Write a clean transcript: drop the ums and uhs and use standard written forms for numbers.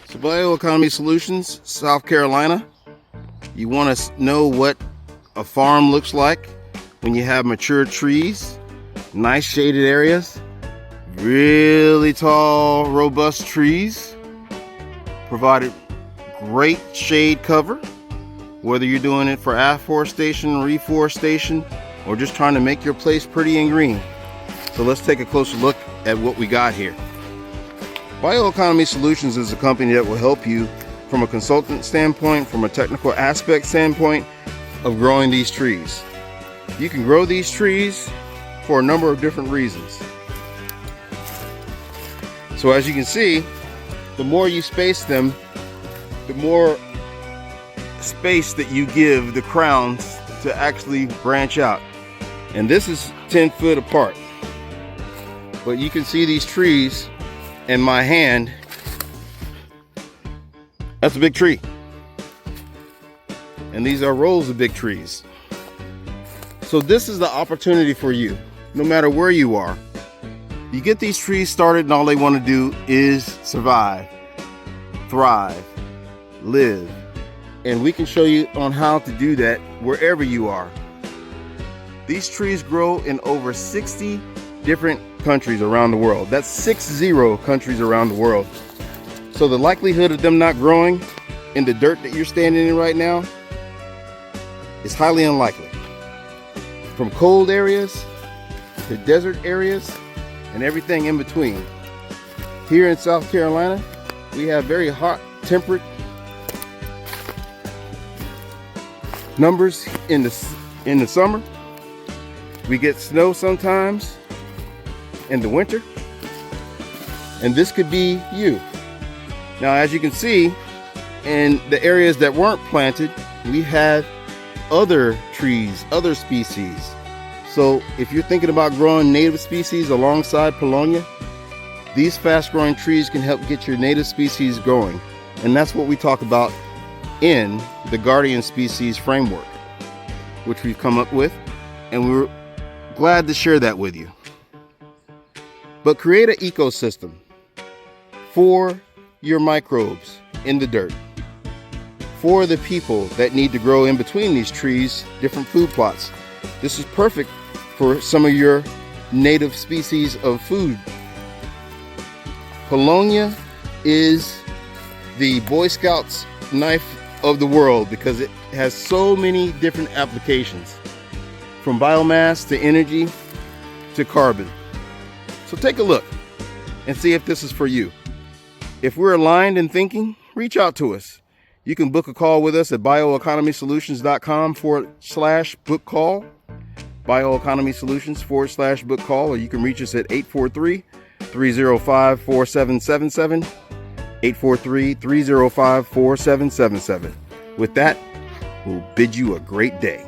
So Bioeconomy Solutions, South Carolina. You want to know what a farm looks like when you have mature trees, nice shaded areas, really tall, robust trees, provided great shade cover, whether you're doing it for afforestation, reforestation, or just trying to make your place pretty and green. So let's take a closer look at what we got here. Bioeconomy Solutions is a company that will help you from a consultant standpoint, from a technical aspect standpoint of growing these trees. You can grow these trees for a number of different reasons. So as you can see, the more you space them, the more space that you give the crowns to actually branch out. And this is 10 foot apart. But you can see these trees in my hand. That's a big tree. And these are rows of big trees. So this is the opportunity for you, no matter where you are. You get these trees started and all they want to do is survive, thrive, live. And we can show you on how to do that wherever you are. These trees grow in over 60 different countries around the world. That's 60 countries around the world. So the likelihood of them not growing in the dirt that you're standing in right now is highly unlikely. From cold areas to desert areas and everything in between. Here in South Carolina, we have very hot, temperate numbers in the summer. We get snow sometimes in the winter, and this could be you. Now, as you can see, in the areas that weren't planted, we have other trees, other species. So if you're thinking about growing native species alongside Paulownia, these fast-growing trees can help get your native species going. And that's what we talk about in the Guardian Species Framework, which we've come up with, and we're glad to share that with you. But create an ecosystem for your microbes in the dirt, for the people that need to grow in between these trees, different food plots. This is perfect for some of your native species of food. Paulownia is the Boy Scouts knife of the world because it has so many different applications, from biomass to energy to carbon. So take a look and see if this is for you. If we're aligned in thinking, reach out to us. You can book a call with us at bioeconomysolutions.com/book call, bioeconomysolutions/book call, or you can reach us at 843-305-4777, 843-305-4777. With that, we'll bid you a great day.